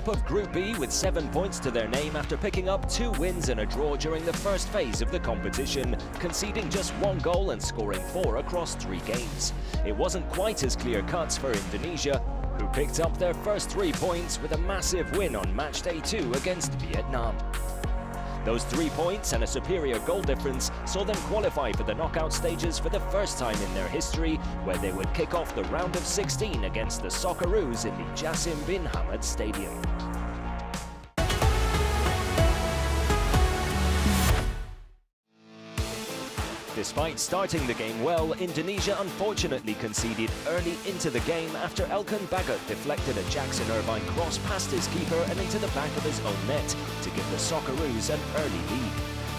of Group B with 7 points to their name after picking up 2 wins and a draw during the first phase of the competition, conceding just 1 goal and scoring 4 across 3 games. It wasn't quite as clear-cut for Indonesia, who picked up their first 3 points with a massive win on matchday 2 against Vietnam. Those 3 points and a superior goal difference saw them qualify for the knockout stages for the first time in their history, where they would kick off the round of 16 against the Socceroos in the Jassim bin Hamad Stadium. Despite starting the game well, Indonesia unfortunately conceded early into the game after Elkan Bagot deflected a Jackson Irvine cross past his keeper and into the back of his own net to give the Socceroos an early lead.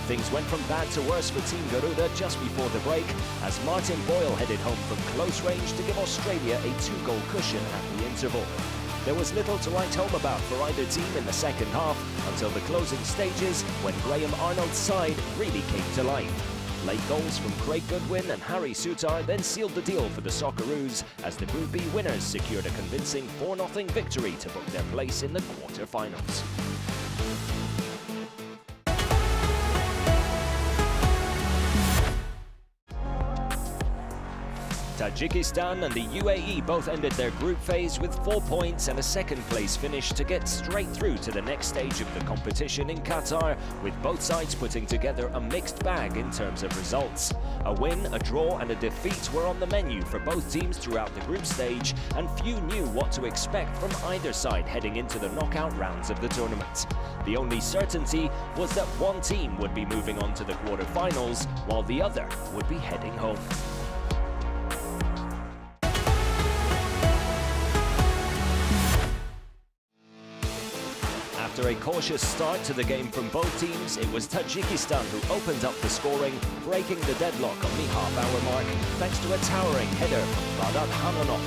Things went from bad to worse for Team Garuda just before the break, as Martin Boyle headed home from close range to give Australia a 2-goal cushion at the interval. There was little to write home about for either team in the second half until the closing stages, when Graham Arnold's side really came to life. Late goals from Craig Goodwin and Harry Sutar then sealed the deal for the Socceroos, as the Group B winners secured a convincing 4-0 victory to book their place in the quarter-finals. Tajikistan and the UAE both ended their group phase with 4 points and a second-place finish to get straight through to the next stage of the competition in Qatar, with both sides putting together a mixed bag in terms of results. A win, a draw and a defeat were on the menu for both teams throughout the group stage, and few knew what to expect from either side heading into the knockout rounds of the tournament. The only certainty was that one team would be moving on to the quarter-finals, while the other would be heading home. After a cautious start to the game from both teams, it was Tajikistan who opened up the scoring, breaking the deadlock on the half-hour mark thanks to a towering header from Badat Hanonov.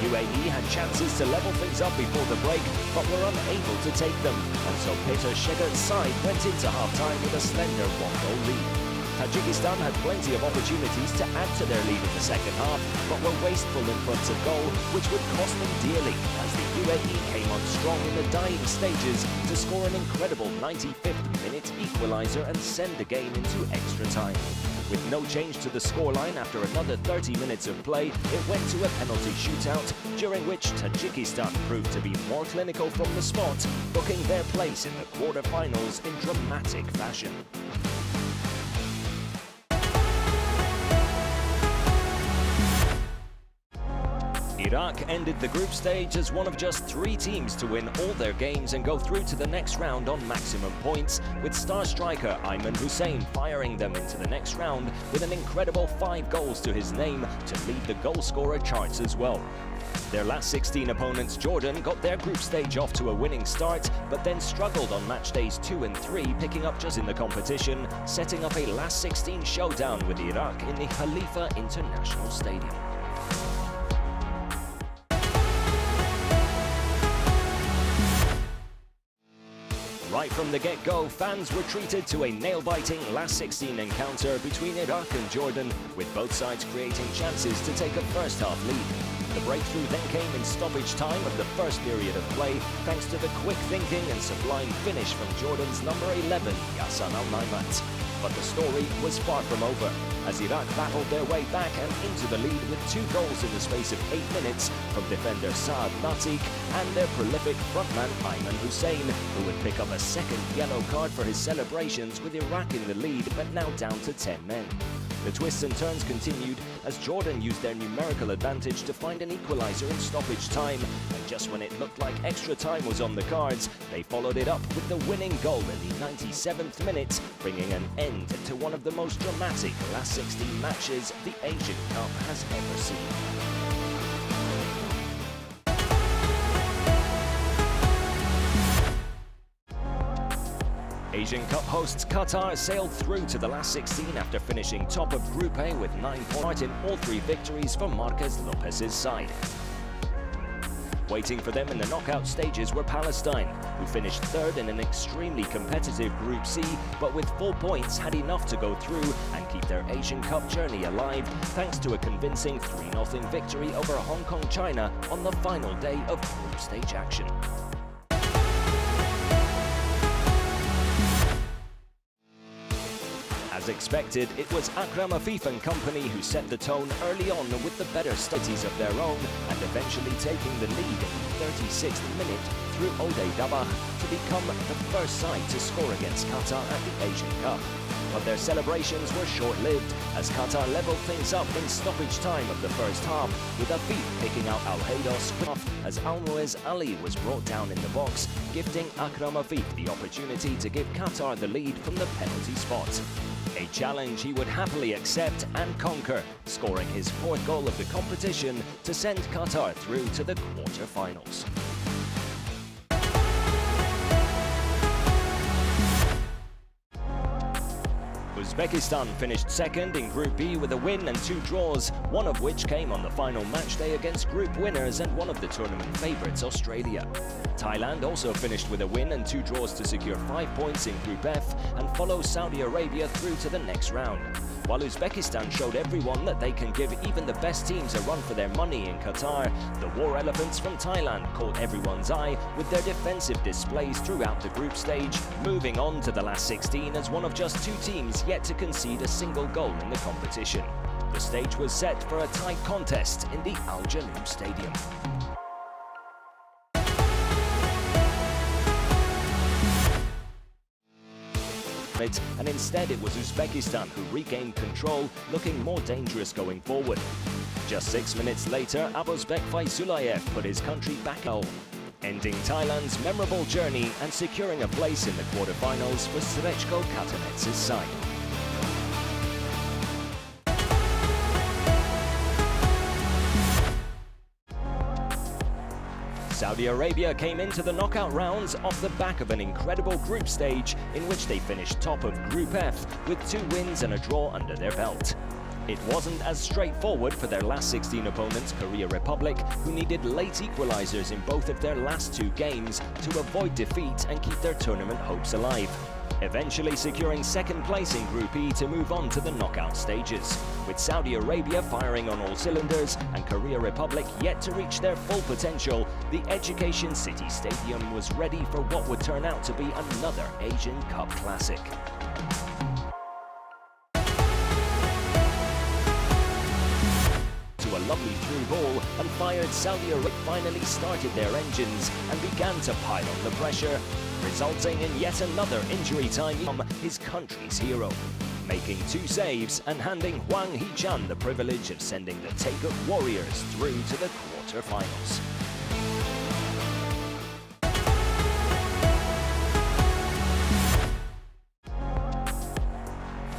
The UAE had chances to level things up before the break, but were unable to take them, and so Peter Şegert's side went into half-time with a slender 1-goal lead. Tajikistan had plenty of opportunities to add to their lead in the second half, but were wasteful in front of goal, which would cost them dearly, as the UAE came on strong in the dying stages to score an incredible 95th minute equaliser and send the game into extra time. With no change to the scoreline after another 30 minutes of play, it went to a penalty shootout, during which Tajikistan proved to be more clinical from the spot, booking their place in the quarter-finals in dramatic fashion. Iraq ended the group stage as one of just 3 teams to win all their games and go through to the next round on maximum points, with star striker Ayman Hussein firing them into the next round with an incredible 5 goals to his name to lead the goal-scorer charts as well. Their last 16 opponents, Jordan, got their group stage off to a winning start, but then struggled on match days 2 and 3, picking up just in the competition, setting up a last 16 showdown with Iraq in the Khalifa International Stadium. Right from the get-go, fans were treated to a nail-biting last 16 encounter between Iraq and Jordan, with both sides creating chances to take a first-half lead. The breakthrough then came in stoppage time of the first period of play, thanks to the quick thinking and sublime finish from Jordan's number 11, Yassan Al-Naimat. But the story was far from over, as Iraq battled their way back and into the lead with 2 goals in the space of 8 minutes from defender Saad Natik and their prolific frontman Ayman Hussein, who would pick up a second yellow card for his celebrations with Iraq in the lead, but now down to 10 men. The twists and turns continued as Jordan used their numerical advantage to find an equaliser in stoppage time, and just when it looked like extra time was on the cards, they followed it up with the winning goal in the 97th minute, bringing an end to one of the most dramatic last 16 matches the Asian Cup has ever seen. Asian Cup hosts Qatar sailed through to the last 16 after finishing top of Group A with 9 points in all 3 victories for Marquez Lopez's side. Waiting for them in the knockout stages were Palestine, who finished 3rd in an extremely competitive Group C, but with 4 points had enough to go through and keep their Asian Cup journey alive, thanks to a convincing 3-0 victory over Hong Kong, China on the final day of group stage action. As expected, it was Akram Afif and company who set the tone early on with the better studies of their own and eventually taking the lead in the 36th minute through Ode Dabach to become the first side to score against Qatar at the Asian Cup. But their celebrations were short-lived as Qatar levelled things up in stoppage time of the first half, with Afif picking out Al Haydos as Al-Muez Ali was brought down in the box, gifting Akram Afif the opportunity to give Qatar the lead from the penalty spot. A challenge he would happily accept and conquer, scoring his fourth goal of the competition to send Qatar through to the quarter-finals. Uzbekistan finished second in Group B with a win and 2 draws, one of which came on the final match day against group winners and one of the tournament favourites, Australia. Thailand also finished with a win and 2 draws to secure 5 points in Group F and follow Saudi Arabia through to the next round. While Uzbekistan showed everyone that they can give even the best teams a run for their money in Qatar, the War Elephants from Thailand caught everyone's eye with their defensive displays throughout the group stage, moving on to the last 16 as one of just 2 teams yet to concede a single goal in the competition. The stage was set for a tight contest in the Al Janoub Stadium. And instead it was Uzbekistan who regained control, looking more dangerous going forward. Just 6 minutes later, Abuzbek Faizulayev put his country back home, ending Thailand's memorable journey and securing a place in the quarter-finals for Srečko Katanec's side. Saudi Arabia came into the knockout rounds off the back of an incredible group stage in which they finished top of Group F with 2 wins and a draw under their belt. It wasn't as straightforward for their last 16 opponents, Korea Republic, who needed late equalizers in both of their last 2 games to avoid defeat and keep their tournament hopes alive, eventually securing second place in Group E to move on to the knockout stages. With Saudi Arabia firing on all cylinders and Korea Republic yet to reach their full potential, the Education City Stadium was ready for what would turn out to be another Asian Cup classic. To a lovely through ball and fired, Saudi Arabia finally started their engines and began to pile on the pressure, resulting in yet another injury time from his country's hero, making 2 saves and handing Hwang Hee-chan the privilege of sending the Taeguk Warriors through to the quarter-finals.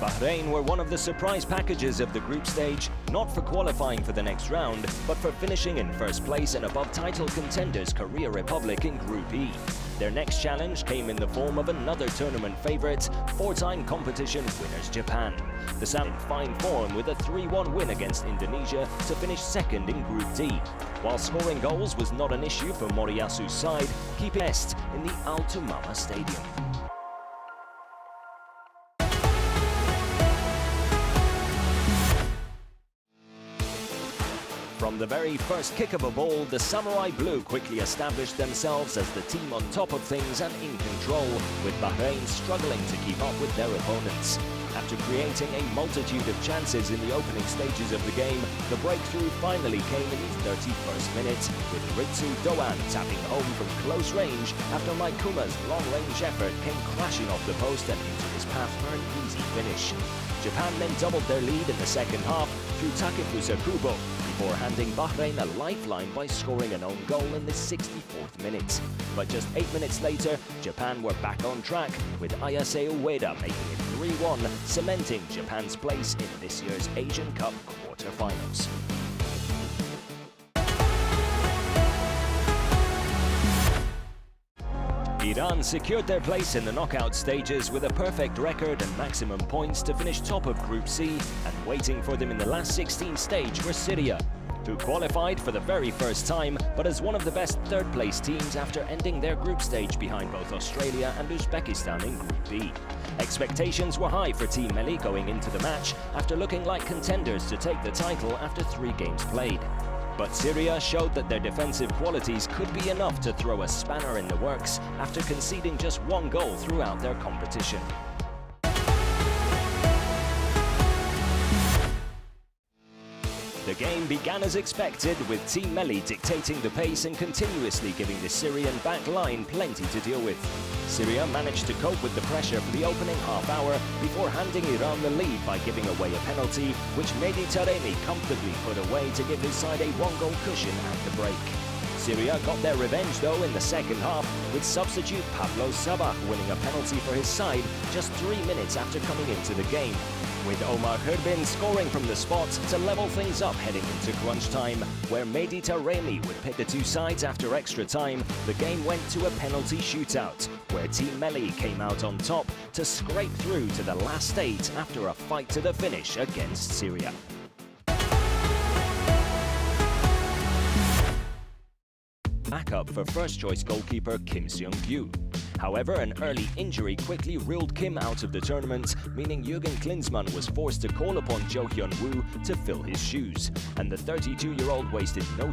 Bahrain were one of the surprise packages of the group stage, not for qualifying for the next round, but for finishing in first place and above title contenders Korea Republic in Group E. Their next challenge came in the form of another tournament favourite, 4-time competition winners Japan. The Sam in fine form with a 3-1 win against Indonesia to finish second in Group D. While scoring goals was not an issue for Moriyasu's side, keeping best in the Al Tumama Stadium. From the very first kick of a ball, the Samurai Blue quickly established themselves as the team on top of things and in control, with Bahrain struggling to keep up with their opponents. After creating a multitude of chances in the opening stages of the game, the breakthrough finally came in the 31st minute, with Ritsu Doan tapping home from close range after Mike Kuma's long-range effort came crashing off the post and into his path for an easy finish. Japan then doubled their lead in the second half through Takefusa Kubo, before handing Bahrain a lifeline by scoring an own goal in the 64th minute. But just 8 minutes later, Japan were back on track, with Ayase Ueda making it 3-1, cementing Japan's place in this year's Asian Cup quarter-finals. Iran secured their place in the knockout stages with a perfect record and maximum points to finish top of Group C, and waiting for them in the last 16 stage were Syria, who qualified for the very first time, but as one of the best third-place teams after ending their group stage behind both Australia and Uzbekistan in Group B. Expectations were high for Team Melli going into the match after looking like contenders to take the title after 3 games played. But Syria showed that their defensive qualities could be enough to throw a spanner in the works after conceding just 1 goal throughout their competition. The game began as expected, with Team Melli dictating the pace and continuously giving the Syrian back line plenty to deal with. Syria managed to cope with the pressure for the opening half hour before handing Iran the lead by giving away a penalty, which Mehdi Taremi comfortably put away to give his side a one-goal cushion at the break. Syria got their revenge though in the second half, with substitute Pablo Sabah winning a penalty for his side just 3 minutes after coming into the game, with Omar Khurbin scoring from the spot to level things up heading into crunch time, where Mehdi Taremi would pit the two sides after extra time. The game went to a penalty shootout, where Team Melli came out on top to scrape through to the last 8 after a fight to the finish against Syria. Backup for first-choice goalkeeper Kim Seung-gyu. However, an early injury quickly ruled Kim out of the tournament, meaning Jürgen Klinsmann was forced to call upon Jo Hyun-woo to fill his shoes, and the 32-year-old wasted no